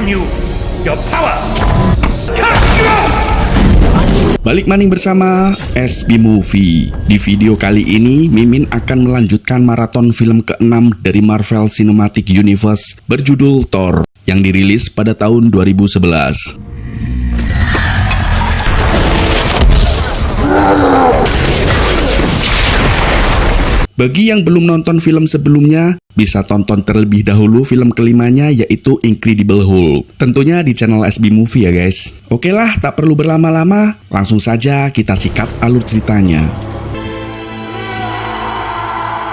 you your power. Balik maning bersama SB Movie. Di video kali ini, Mimin akan melanjutkan maraton film ke-6 dari Marvel Cinematic Universe berjudul Thor yang dirilis pada tahun 2011. Bagi yang belum nonton film sebelumnya, bisa tonton terlebih dahulu film kelimanya yaitu Incredible Hulk. Tentunya di channel SB Movie ya guys. Oke lah, tak perlu berlama-lama, langsung saja kita sikat alur ceritanya.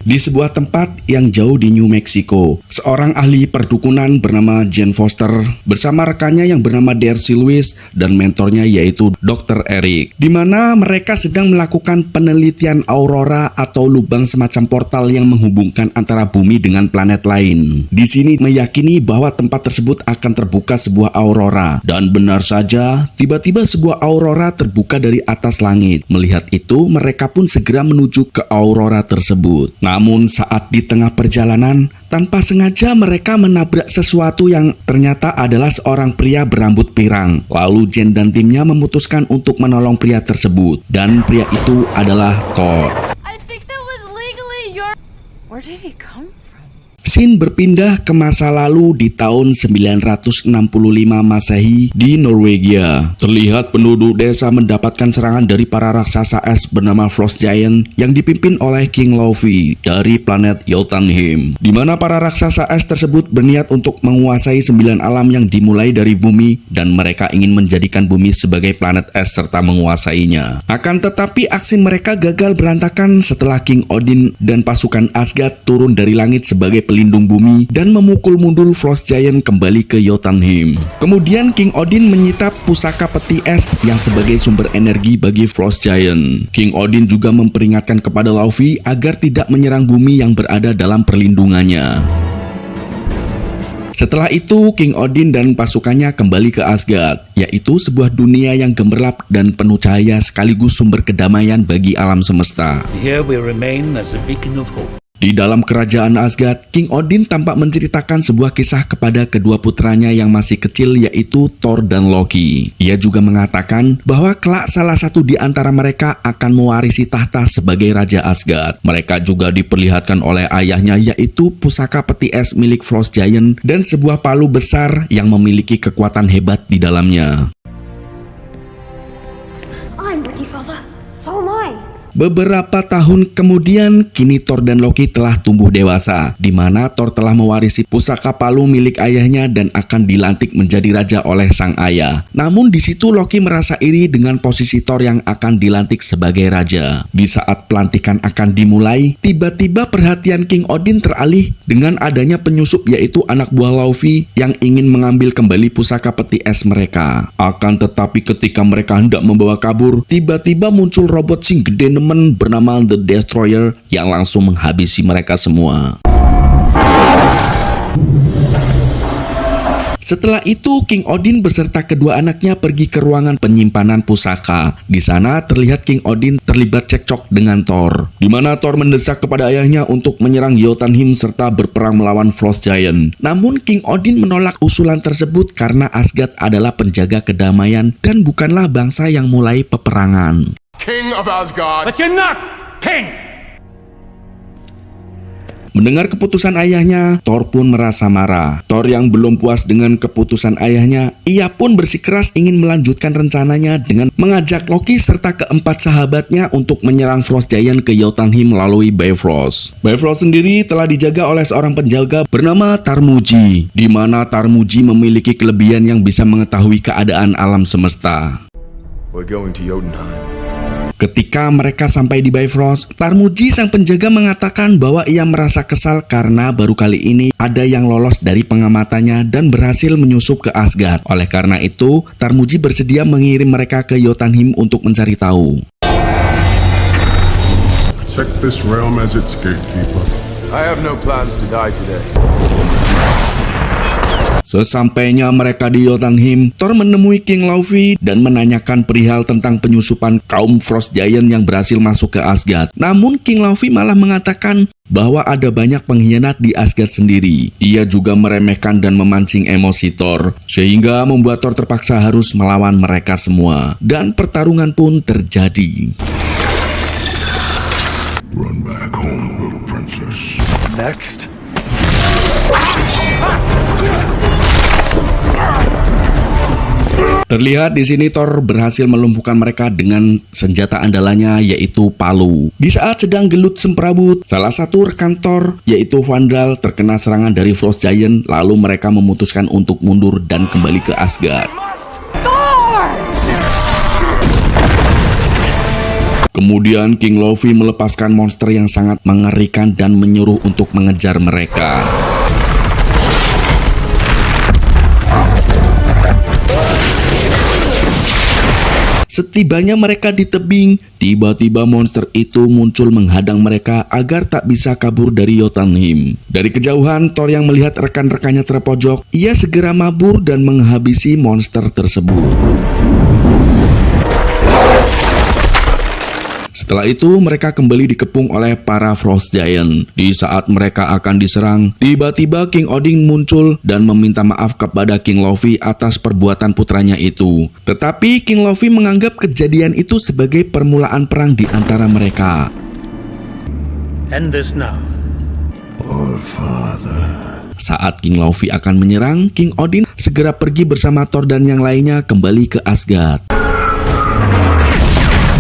Di sebuah tempat yang jauh di New Mexico, seorang ahli perdukunan bernama Jane Foster bersama rekannya yang bernama Darcy Lewis dan mentornya yaitu Dr. Eric, di mana mereka sedang melakukan penelitian aurora atau lubang semacam portal yang menghubungkan antara bumi dengan planet lain. Di sini meyakini bahwa tempat tersebut akan terbuka sebuah aurora, dan benar saja, tiba-tiba sebuah aurora terbuka dari atas langit. Melihat itu, mereka pun segera menuju ke aurora tersebut. Namun saat di tengah perjalanan, tanpa sengaja mereka menabrak sesuatu yang ternyata adalah seorang pria berambut pirang. Lalu Jane dan timnya memutuskan untuk menolong pria tersebut. Dan pria itu adalah Thor. I think that was legally your... Where did he come from? Scene berpindah ke masa lalu di tahun 965 Masehi di Norwegia. Terlihat penduduk desa mendapatkan serangan dari para raksasa es bernama Frost Giant yang dipimpin oleh King Laufey dari planet Jotunheim, di mana para raksasa es tersebut berniat untuk menguasai 9 alam yang dimulai dari bumi, dan mereka ingin menjadikan bumi sebagai planet es serta menguasainya. Akan tetapi aksi mereka gagal berantakan setelah King Odin dan pasukan Asgard turun dari langit sebagai pelindung bumi dan memukul mundur Frost Giant kembali ke Jotunheim. Kemudian King Odin menyita pusaka peti es yang sebagai sumber energi bagi Frost Giant. King Odin juga memperingatkan kepada Laufey agar tidak menyerang bumi yang berada dalam perlindungannya. Setelah itu, King Odin dan pasukannya kembali ke Asgard, yaitu sebuah dunia yang gemerlap dan penuh cahaya sekaligus sumber kedamaian bagi alam semesta. Here we remain as a beacon of hope. Di dalam kerajaan Asgard, King Odin tampak menceritakan sebuah kisah kepada kedua putranya yang masih kecil yaitu Thor dan Loki. Ia juga mengatakan bahwa kelak salah satu di antara mereka akan mewarisi tahta sebagai Raja Asgard. Mereka juga diperlihatkan oleh ayahnya yaitu pusaka peti es milik Frost Giant dan sebuah palu besar yang memiliki kekuatan hebat di dalamnya. I'm ready, Father. So am I. Beberapa tahun kemudian, kini Thor dan Loki telah tumbuh dewasa, di mana Thor telah mewarisi pusaka palu milik ayahnya dan akan dilantik menjadi raja oleh sang ayah. Namun di situ Loki merasa iri dengan posisi Thor yang akan dilantik sebagai raja. Di saat pelantikan akan dimulai, tiba-tiba perhatian King Odin teralih dengan adanya penyusup yaitu anak buah Laufey yang ingin mengambil kembali pusaka peti es mereka. Akan tetapi ketika mereka hendak membawa kabur, tiba-tiba muncul robot sing gede bernama The Destroyer yang langsung menghabisi mereka semua. Setelah itu, King Odin beserta kedua anaknya pergi ke ruangan penyimpanan pusaka. Di sana terlihat King Odin terlibat cekcok dengan Thor, di mana Thor mendesak kepada ayahnya untuk menyerang Jotunheim serta berperang melawan Frost Giant. Namun King Odin menolak usulan tersebut karena Asgard adalah penjaga kedamaian dan bukanlah bangsa yang mulai peperangan. King of Asgard. But you're not king! Mendengar keputusan ayahnya, Thor pun merasa marah. Thor yang belum puas dengan keputusan ayahnya, ia pun bersikeras ingin melanjutkan rencananya dengan mengajak Loki serta keempat sahabatnya untuk menyerang Frost Giant ke Jotunheim melalui Bifrost. Bifrost sendiri telah dijaga oleh seorang penjaga bernama Tarmuji, di mana Tarmuji memiliki kelebihan yang bisa mengetahui keadaan alam semesta. We're going to Jotunheim. Ketika mereka sampai di Bifrost, Tarmuji sang penjaga mengatakan bahwa ia merasa kesal karena baru kali ini ada yang lolos dari pengamatannya dan berhasil menyusup ke Asgard. Oleh karena itu, Tarmuji bersedia mengirim mereka ke Jotunheim untuk mencari tahu. Protect this realm as its gatekeeper. I have no plans to die today. Sesampainya mereka di Jotunheim, Thor menemui King Laufey dan menanyakan perihal tentang penyusupan kaum Frost Giant yang berhasil masuk ke Asgard. Namun King Laufey malah mengatakan bahwa ada banyak pengkhianat di Asgard sendiri. Ia juga meremehkan dan memancing emosi Thor, sehingga membuat Thor terpaksa harus melawan mereka semua. Dan pertarungan pun terjadi. Run back home, little princess. Next. Terlihat di sini Thor berhasil melumpuhkan mereka dengan senjata andalannya yaitu palu. Di saat sedang gelut semprabut, salah satu rekan Thor yaitu Vandal terkena serangan dari Frost Giant, lalu mereka memutuskan untuk mundur dan kembali ke Asgard. Kemudian King Loki melepaskan monster yang sangat mengerikan dan menyuruh untuk mengejar mereka. Setibanya mereka di tebing, tiba-tiba monster itu muncul menghadang mereka agar tak bisa kabur dari Jotunheim. Dari kejauhan, Thor yang melihat rekan-rekannya terpojok, ia segera mabur dan menghabisi monster tersebut. Setelah itu, mereka kembali dikepung oleh para Frost Giant. Di saat mereka akan diserang, tiba-tiba King Odin muncul dan meminta maaf kepada King Loki atas perbuatan putranya itu. Tetapi King Loki menganggap kejadian itu sebagai permulaan perang di antara mereka. End this now. Saat King Loki akan menyerang, King Odin segera pergi bersama Thor dan yang lainnya kembali ke Asgard.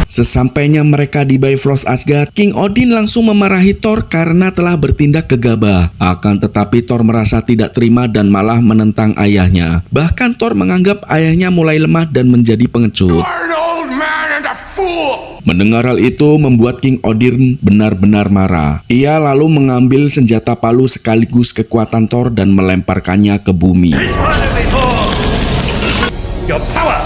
Sesampainya mereka di Bifrost Asgard, King Odin langsung memarahi Thor karena telah bertindak gegabah. Akan tetapi Thor merasa tidak terima dan malah menentang ayahnya. Bahkan Thor menganggap ayahnya mulai lemah dan menjadi pengecut. You're an old man and a fool! Mendengar hal itu membuat King Odin benar-benar marah. Ia lalu mengambil senjata palu sekaligus kekuatan Thor dan melemparkannya ke bumi. Your power!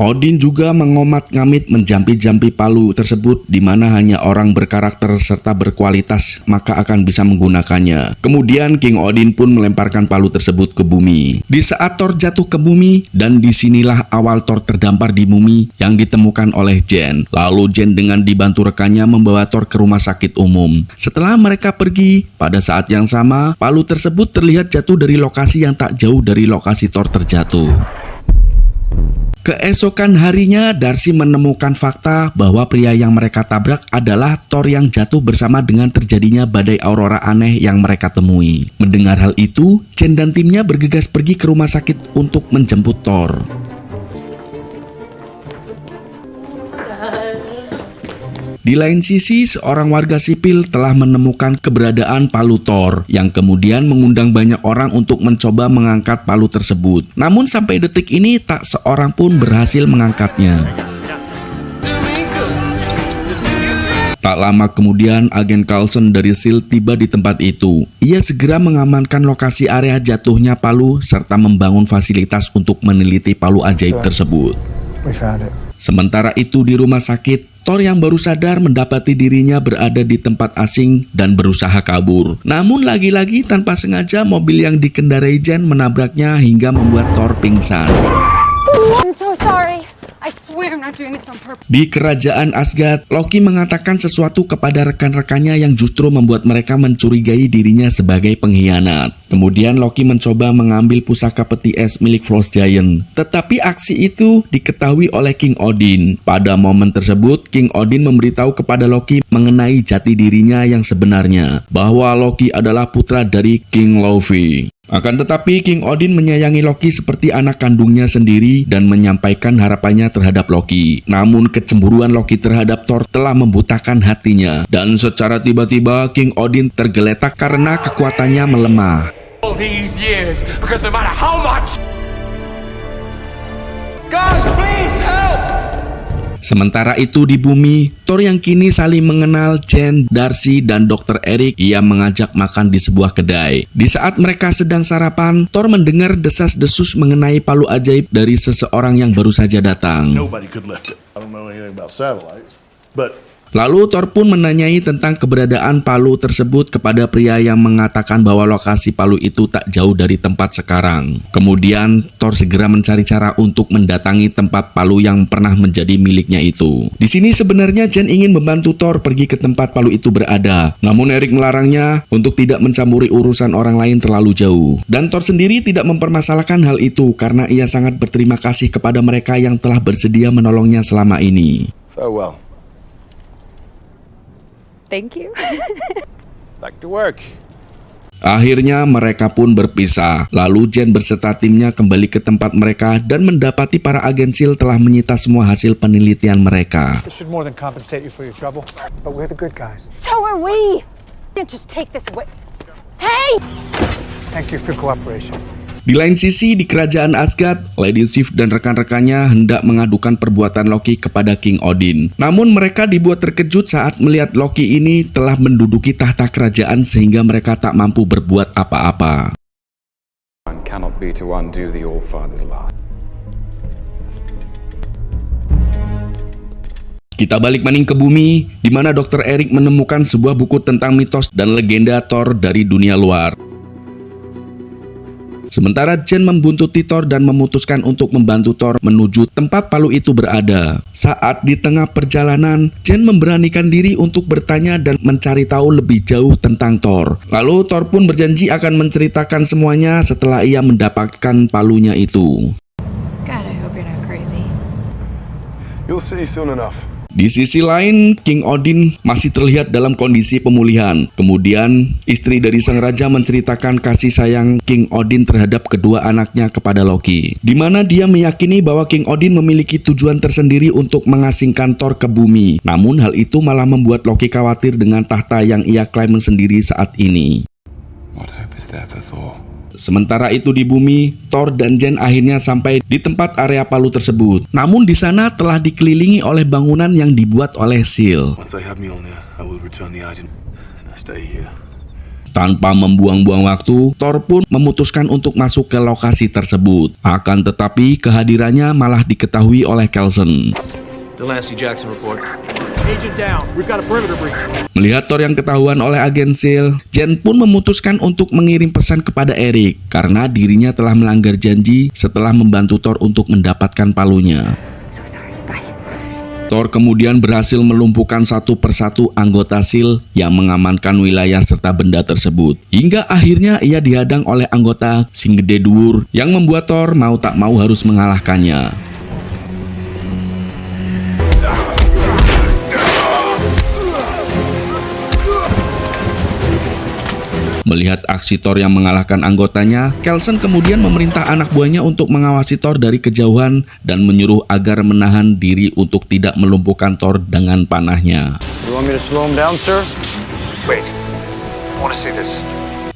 Odin juga mengomat-ngamit menjampi-jampi palu tersebut di mana hanya orang berkarakter serta berkualitas maka akan bisa menggunakannya. Kemudian King Odin pun melemparkan palu tersebut ke bumi. Di saat Thor jatuh ke bumi, dan disinilah awal Thor terdampar di bumi yang ditemukan oleh Jane. Lalu Jane dengan dibantu rekannya membawa Thor ke rumah sakit umum. Setelah mereka pergi, pada saat yang sama palu tersebut terlihat jatuh dari lokasi yang tak jauh dari lokasi Thor terjatuh. Keesokan harinya, Darcy menemukan fakta bahwa pria yang mereka tabrak adalah Thor yang jatuh bersama dengan terjadinya badai aurora aneh yang mereka temui. Mendengar hal itu, Jane dan timnya bergegas pergi ke rumah sakit untuk menjemput Thor. Di lain sisi, seorang warga sipil telah menemukan keberadaan palu Thor yang kemudian mengundang banyak orang untuk mencoba mengangkat palu tersebut. Namun sampai detik ini tak seorang pun berhasil mengangkatnya. Tak lama kemudian, agen Coulson dari S.H.I.E.L.D. tiba di tempat itu. Ia segera mengamankan lokasi area jatuhnya palu serta membangun fasilitas untuk meneliti palu ajaib tersebut. Sementara itu di rumah sakit, Thor yang baru sadar mendapati dirinya berada di tempat asing dan berusaha kabur. Namun lagi-lagi tanpa sengaja mobil yang dikendarai Jane menabraknya hingga membuat Thor pingsan. I'm so sorry. I swear I'm not doing this on purpose. Di kerajaan Asgard, Loki mengatakan sesuatu kepada rekan-rekannya yang justru membuat mereka mencurigai dirinya sebagai pengkhianat. Kemudian Loki mencoba mengambil pusaka peti es milik Frost Giant. Tetapi aksi itu diketahui oleh King Odin. Pada momen tersebut, King Odin memberitahu kepada Loki mengenai jati dirinya yang sebenarnya, bahwa Loki adalah putra dari King Loki. Akan tetapi King Odin menyayangi Loki seperti anak kandungnya sendiri dan menyampaikan harapannya terhadap Loki. Namun kecemburuan Loki terhadap Thor telah membutakan hatinya, dan secara tiba-tiba King Odin tergeletak karena kekuatannya melemah. All these years, because no matter how much... God, please help! Sementara itu di bumi, Thor yang kini saling mengenal Jane, Darcy, dan Dr. Eric, ia mengajak makan di sebuah kedai. Di saat mereka sedang sarapan, Thor mendengar desas-desus mengenai palu ajaib dari seseorang yang baru saja datang. Nobody could lift it. I don't know anything about satellites, but Lalu Thor pun menanyai tentang keberadaan palu tersebut kepada pria yang mengatakan bahwa lokasi palu itu tak jauh dari tempat sekarang. Kemudian Thor segera mencari cara untuk mendatangi tempat palu yang pernah menjadi miliknya itu. Di sini sebenarnya Jen ingin membantu Thor pergi ke tempat palu itu berada. Namun Eric melarangnya untuk tidak mencampuri urusan orang lain terlalu jauh. Dan Thor sendiri tidak mempermasalahkan hal itu karena ia sangat berterima kasih kepada mereka yang telah bersedia menolongnya selama ini. Farewell. Thank you. Back to work. Akhirnya mereka pun berpisah. Lalu Jen berserta timnya kembali ke tempat mereka dan mendapati para agen SEAL telah menyita semua hasil penelitian mereka. This should more than compensate you for your trouble, but we're the good guys. So are we. Can't just take this away. Hey! Thank you for your cooperation. Di lain sisi, di kerajaan Asgard, Lady Sif dan rekan-rekannya hendak mengadukan perbuatan Loki kepada King Odin. Namun mereka dibuat terkejut saat melihat Loki ini telah menduduki tahta kerajaan sehingga mereka tak mampu berbuat apa-apa. One cannot be to undo the All-Father's lie. Kita balik maning ke bumi, di mana Dr. Eric menemukan sebuah buku tentang mitos dan legenda Thor dari dunia luar. Sementara Jen membuntuti Thor dan memutuskan untuk membantu Thor menuju tempat palu itu berada. Saat di tengah perjalanan, Jen memberanikan diri untuk bertanya dan mencari tahu lebih jauh tentang Thor. Lalu Thor pun berjanji akan menceritakan semuanya setelah ia mendapatkan palunya itu. God, I hope you're not crazy. You'll see soon enough. Di sisi lain, King Odin masih terlihat dalam kondisi pemulihan. Kemudian, istri dari sang raja menceritakan kasih sayang King Odin terhadap kedua anaknya kepada Loki, di mana dia meyakini bahwa King Odin memiliki tujuan tersendiri untuk mengasingkan Thor ke bumi. Namun hal itu malah membuat Loki khawatir dengan tahta yang ia klaim sendiri saat ini. What hope is there for Thor? Sementara itu di bumi, Thor dan Jen akhirnya sampai di tempat area palu tersebut. Namun di sana telah dikelilingi oleh bangunan yang dibuat oleh SEAL. Once I have Mjolnir, I will return the item and I stay here. Tanpa membuang-buang waktu, Thor pun memutuskan untuk masuk ke lokasi tersebut. Akan tetapi kehadirannya malah diketahui oleh Coulson. Delancey Jackson report. Agent down. We've got a perimeter breach. Melihat Thor yang ketahuan oleh agen SEAL, Jen pun memutuskan untuk mengirim pesan kepada Eric karena dirinya telah melanggar janji setelah membantu Thor untuk mendapatkan palunya. So sorry. Bye. Thor kemudian berhasil melumpuhkan satu persatu anggota SEAL yang mengamankan wilayah serta benda tersebut. Hingga akhirnya ia dihadang oleh anggota sing gede dhuwur yang membuat Thor mau tak mau harus mengalahkannya. Melihat aksi Thor yang mengalahkan anggotanya, Coulson kemudian memerintah anak buahnya untuk mengawasi Thor dari kejauhan dan menyuruh agar menahan diri untuk tidak melumpuhkan Thor dengan panahnya. You want me to slow him down, sir? Wait. I want to see this.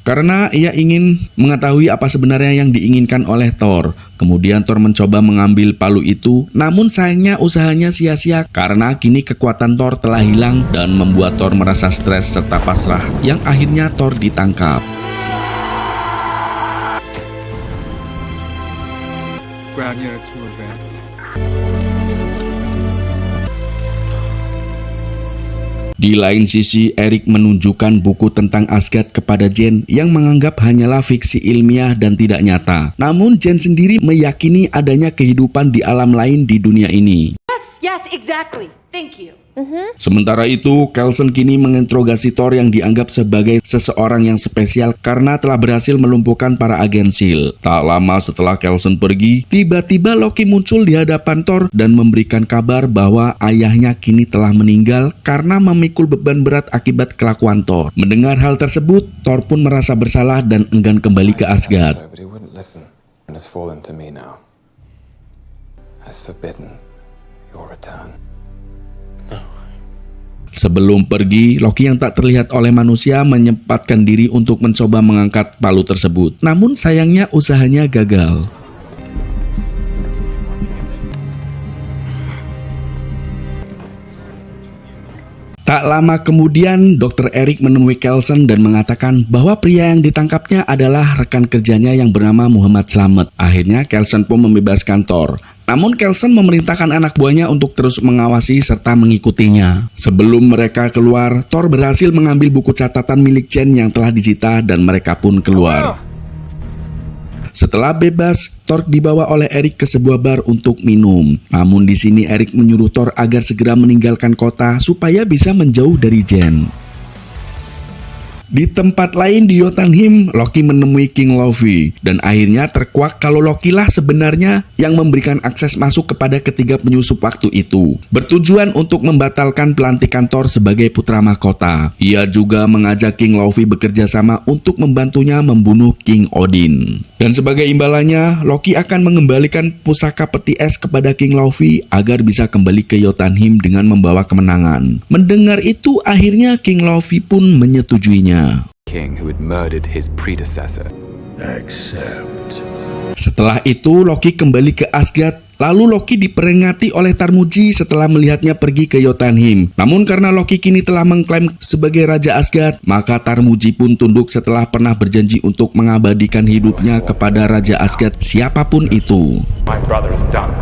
Karena ia ingin mengetahui apa sebenarnya yang diinginkan oleh Thor. Kemudian Thor mencoba mengambil palu itu, namun sayangnya usahanya sia-sia karena kini kekuatan Thor telah hilang dan membuat Thor merasa stres serta pasrah, yang akhirnya Thor ditangkap. Ground units move in. Di lain sisi, Eric menunjukkan buku tentang Asgard kepada Jen yang menganggap hanyalah fiksi ilmiah dan tidak nyata. Namun Jen sendiri meyakini adanya kehidupan di alam lain di dunia ini. Yes, exactly. Thank you. Sementara itu, Coulson kini menginterogasi Thor yang dianggap sebagai seseorang yang spesial karena telah berhasil melumpuhkan para agen SEAL. Tak lama setelah Coulson pergi, tiba-tiba Loki muncul di hadapan Thor dan memberikan kabar bahwa ayahnya kini telah meninggal karena memikul beban berat akibat kelakuan Thor. Mendengar hal tersebut, Thor pun merasa bersalah dan enggan kembali ke Asgard. But he wouldn't listen and has fallen to me now. Has forbidden your return. Sebelum pergi, Loki yang tak terlihat oleh manusia menyempatkan diri untuk mencoba mengangkat palu tersebut. Namun sayangnya usahanya gagal. Tak lama kemudian, Dr. Eric menemui Coulson dan mengatakan bahwa pria yang ditangkapnya adalah rekan kerjanya yang bernama Muhammad Slamet. Akhirnya Coulson pun membebaskan Thor. Namun Coulson memerintahkan anak buahnya untuk terus mengawasi serta mengikutinya. Sebelum mereka keluar, Thor berhasil mengambil buku catatan milik Jen yang telah disita dan mereka pun keluar. Setelah bebas, Thor dibawa oleh Eric ke sebuah bar untuk minum. Namun di sini Eric menyuruh Thor agar segera meninggalkan kota supaya bisa menjauh dari Jen. Di tempat lain di Jotunheim, Loki menemui King Laufey dan akhirnya terkuak kalau Loki lah sebenarnya yang memberikan akses masuk kepada ketiga penyusup waktu itu, bertujuan untuk membatalkan pelantikan Thor sebagai putra mahkota. Ia juga mengajak King Laufey bekerja sama untuk membantunya membunuh King Odin. Dan sebagai imbalannya, Loki akan mengembalikan pusaka peti es kepada King Laufey agar bisa kembali ke Jotunheim dengan membawa kemenangan. Mendengar itu, akhirnya King Laufey pun menyetujuinya. King who had murdered his predecessor. Accept. Setelah itu, Loki kembali ke Asgard. Lalu Loki diperingati oleh Tarmuji setelah melihatnya pergi ke Jotunheim. Namun karena Loki kini telah mengklaim sebagai Raja Asgard, maka Tarmuji pun tunduk setelah pernah berjanji untuk mengabadikan hidupnya kepada Raja Asgard siapapun itu. My brother is done.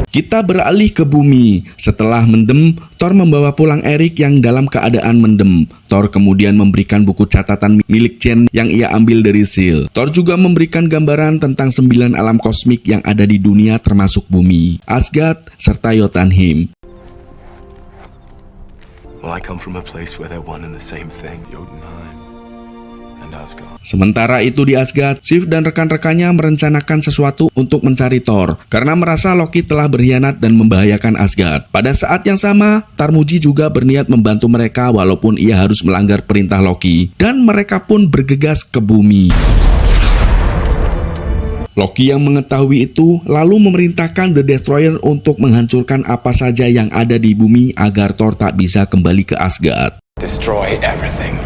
Kita beralih ke bumi. Setelah mendem, Thor membawa pulang Eric yang dalam keadaan mendem. Thor kemudian memberikan buku catatan milik Jen yang ia ambil dari Seal. Thor juga memberikan gambaran tentang 9 alam kosmik yang ada di dunia termasuk bumi, Asgard, serta Jotunheim. Well, I come from a place where they're one and the same thing. Jotunheim and Asgard. Sementara itu di Asgard, Sif dan rekan-rekannya merencanakan sesuatu untuk mencari Thor karena merasa Loki telah berkhianat dan membahayakan Asgard. Pada saat yang sama, Tarmuji juga berniat membantu mereka walaupun ia harus melanggar perintah Loki, dan mereka pun bergegas ke bumi. Loki yang mengetahui itu lalu memerintahkan The Destroyer untuk menghancurkan apa saja yang ada di bumi agar Thor tak bisa kembali ke Asgard. Destroy everything.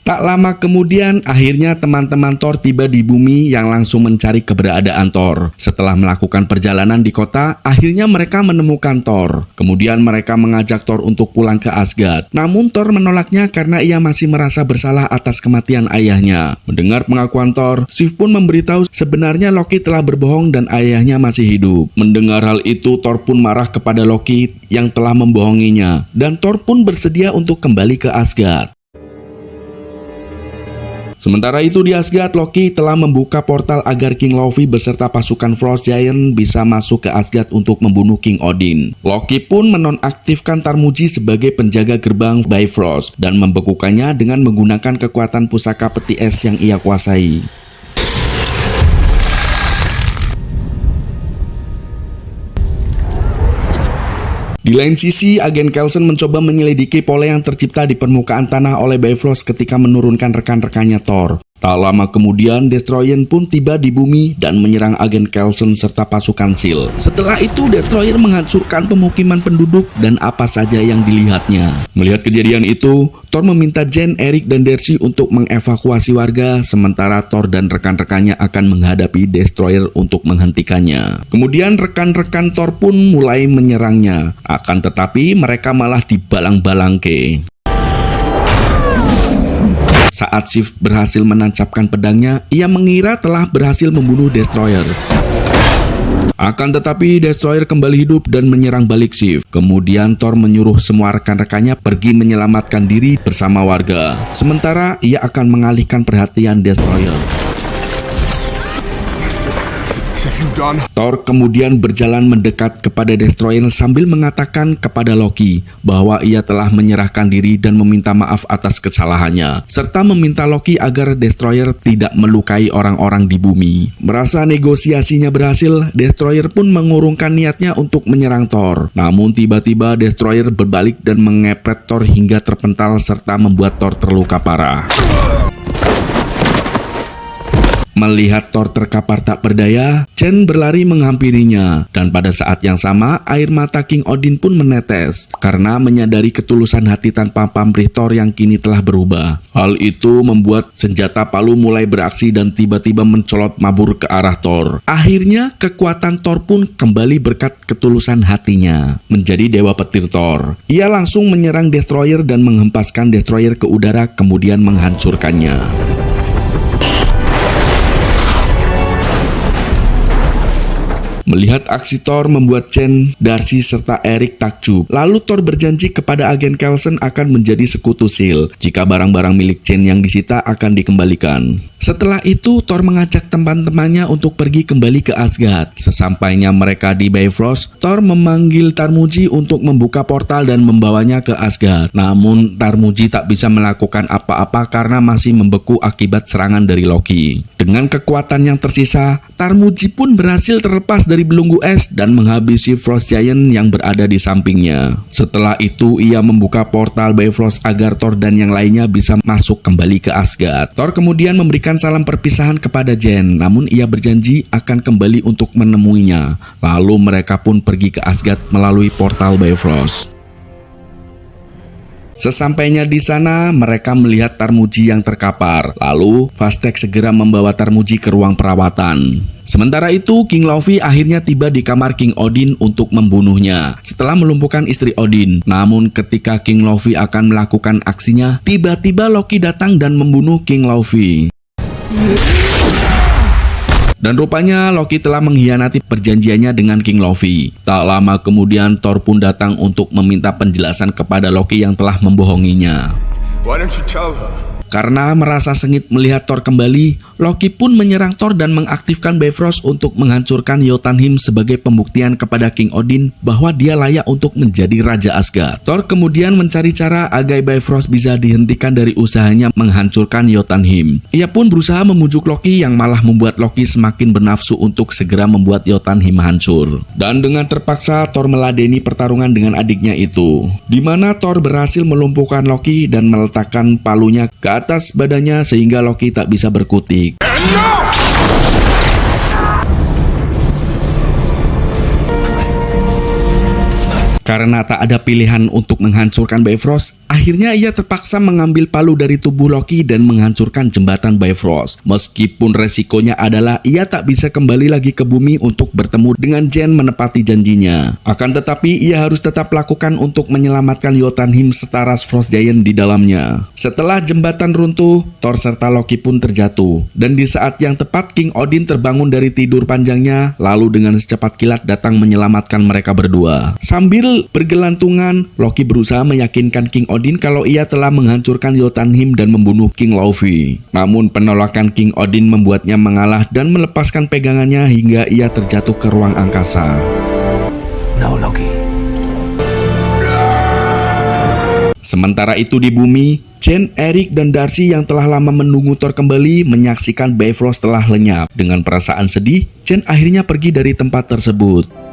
Tak lama kemudian, akhirnya teman-teman Thor tiba di bumi yang langsung mencari keberadaan Thor. Setelah melakukan perjalanan di kota, akhirnya mereka menemukan Thor. Kemudian mereka mengajak Thor untuk pulang ke Asgard. Namun Thor menolaknya karena ia masih merasa bersalah atas kematian ayahnya. Mendengar pengakuan Thor, Sif pun memberitahu sebenarnya Loki telah berbohong dan ayahnya masih hidup. Mendengar hal itu, Thor pun marah kepada Loki yang telah membohonginya. Dan Thor pun bersedia untuk kembali ke Asgard. Sementara itu di Asgard, Loki telah membuka portal agar King Laufey beserta pasukan Frost Giant bisa masuk ke Asgard untuk membunuh King Odin. Loki pun menonaktifkan Tarmuji sebagai penjaga gerbang Bifrost dan membekukannya dengan menggunakan kekuatan pusaka peti es yang ia kuasai. Di lain sisi, agen Coulson mencoba menyelidiki pola yang tercipta di permukaan tanah oleh Bifrost ketika menurunkan rekan-rekannya Thor. Tak lama kemudian, Destroyer pun tiba di bumi dan menyerang agen Coulson serta pasukan Seal. Setelah itu, Destroyer menghancurkan pemukiman penduduk dan apa saja yang dilihatnya. Melihat kejadian itu, Thor meminta Jen, Eric, dan Darcy untuk mengevakuasi warga, sementara Thor dan rekan-rekannya akan menghadapi Destroyer untuk menghentikannya. Kemudian rekan-rekan Thor pun mulai menyerangnya, akan tetapi mereka malah dibalang-balangke. Saat Sif berhasil menancapkan pedangnya, ia mengira telah berhasil membunuh Destroyer. Akan tetapi Destroyer kembali hidup dan menyerang balik Sif. Kemudian Thor menyuruh semua rekan-rekannya pergi menyelamatkan diri bersama warga. Sementara ia akan mengalihkan perhatian Destroyer. Thor kemudian berjalan mendekat kepada Destroyer sambil mengatakan kepada Loki bahwa ia telah menyerahkan diri dan meminta maaf atas kesalahannya, serta meminta Loki agar Destroyer tidak melukai orang-orang di bumi. Merasa negosiasinya berhasil, Destroyer pun mengurungkan niatnya untuk menyerang Thor. Namun tiba-tiba Destroyer berbalik dan mengepret Thor hingga terpental serta membuat Thor terluka parah. Melihat Thor terkapar tak berdaya, Jen berlari menghampirinya, dan pada saat yang sama air mata King Odin pun menetes karena menyadari ketulusan hati tanpa pamrih Thor yang kini telah berubah. Hal itu membuat senjata palu mulai beraksi dan tiba-tiba mencolot mabur ke arah Thor. Akhirnya kekuatan Thor pun kembali berkat ketulusan hatinya, menjadi dewa petir Thor. Ia langsung menyerang Destroyer dan menghempaskan Destroyer ke udara kemudian menghancurkannya. Melihat aksi Thor membuat Jane, Darcy, serta Eric takjub. Lalu Thor berjanji kepada agen Coulson akan menjadi sekutu SEAL jika barang-barang milik Jane yang disita akan dikembalikan. Setelah itu, Thor mengajak teman-temannya untuk pergi kembali ke Asgard. Sesampainya mereka di Bifrost, Thor memanggil Tarmuji untuk membuka portal dan membawanya ke Asgard. Namun, Tarmuji tak bisa melakukan apa-apa karena masih membeku akibat serangan dari Loki. Dengan kekuatan yang tersisa, Tarmuji pun berhasil terlepas dari belenggu es dan menghabisi Frost Giant yang berada di sampingnya. Setelah itu, ia membuka portal Bifrost agar Thor dan yang lainnya bisa masuk kembali ke Asgard. Thor kemudian memberikan salam perpisahan kepada Jane, namun ia berjanji akan kembali untuk menemuinya. Lalu mereka pun pergi ke Asgard melalui portal Bifrost. Sesampainya di sana, mereka melihat Tarmuji yang terkapar. Lalu, Vastek segera membawa Tarmuji ke ruang perawatan. Sementara itu, King Laufey akhirnya tiba di kamar King Odin untuk membunuhnya setelah melumpuhkan istri Odin. Namun ketika King Laufey akan melakukan aksinya, tiba-tiba Loki datang dan membunuh King Laufey. Dan rupanya Loki telah mengkhianati perjanjiannya dengan King Laufey. Tak lama kemudian Thor pun datang untuk meminta penjelasan kepada Loki yang telah membohonginya. Why don't you tell her? Karena merasa sengit melihat Thor kembali, Loki pun menyerang Thor dan mengaktifkan Bifrost untuk menghancurkan Jotunheim sebagai pembuktian kepada King Odin bahwa dia layak untuk menjadi Raja Asgard. Thor kemudian mencari cara agar Bifrost bisa dihentikan dari usahanya menghancurkan Jotunheim. Ia pun berusaha membujuk Loki yang malah membuat Loki semakin bernafsu untuk segera membuat Jotunheim hancur. Dan dengan terpaksa Thor meladeni pertarungan dengan adiknya itu, di mana Thor berhasil melumpuhkan Loki dan meletakkan palunya ke atas badannya sehingga Loki tak bisa berkutik. Karena tak ada pilihan untuk menghancurkan Bifrost, akhirnya ia terpaksa mengambil palu dari tubuh Loki dan menghancurkan jembatan Bifrost. Meskipun resikonya adalah ia tak bisa kembali lagi ke bumi untuk bertemu dengan Jane menepati janjinya. Akan tetapi ia harus tetap lakukan untuk menyelamatkan Jotunheim serta ras Frost Giant di dalamnya. Setelah jembatan runtuh, Thor serta Loki pun terjatuh. Dan di saat yang tepat King Odin terbangun dari tidur panjangnya, lalu dengan secepat kilat datang menyelamatkan mereka berdua. Sambil bergelantungan, Loki berusaha meyakinkan King Odin kalau ia telah menghancurkan Jotunheim dan membunuh King Laufey. Namun penolakan King Odin membuatnya mengalah dan melepaskan pegangannya hingga ia terjatuh ke ruang angkasa. No, Loki. Sementara itu di bumi, Jane, Eric, dan Darcy yang telah lama menunggu Thor kembali menyaksikan Bifrost telah lenyap. Dengan perasaan sedih, Jane akhirnya pergi dari tempat tersebut.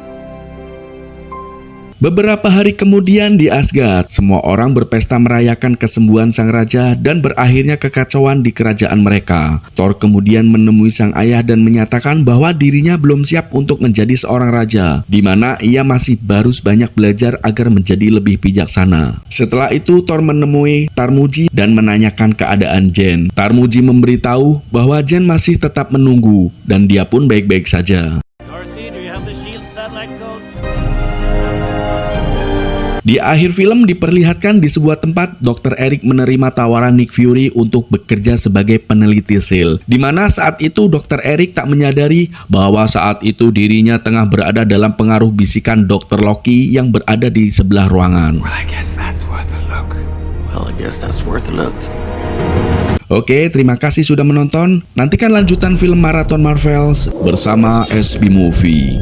Beberapa hari kemudian di Asgard, semua orang berpesta merayakan kesembuhan sang raja dan berakhirnya kekacauan di kerajaan mereka. Thor kemudian menemui sang ayah dan menyatakan bahwa dirinya belum siap untuk menjadi seorang raja, di mana ia masih baru banyak belajar agar menjadi lebih bijaksana. Setelah itu Thor menemui Tarmuji dan menanyakan keadaan Jane. Tarmuji memberitahu bahwa Jane masih tetap menunggu dan dia pun baik-baik saja. Di akhir film diperlihatkan di sebuah tempat Dr. Eric menerima tawaran Nick Fury untuk bekerja sebagai peneliti SEAL, di mana saat itu Dr. Eric tak menyadari bahwa saat itu dirinya tengah berada dalam pengaruh bisikan Dr. Loki yang berada di sebelah ruangan. I guess that's worth a look. Well, I guess that's worth a look. Oke, terima kasih sudah menonton. Nantikan lanjutan film Marathon Marvels bersama SB Movie.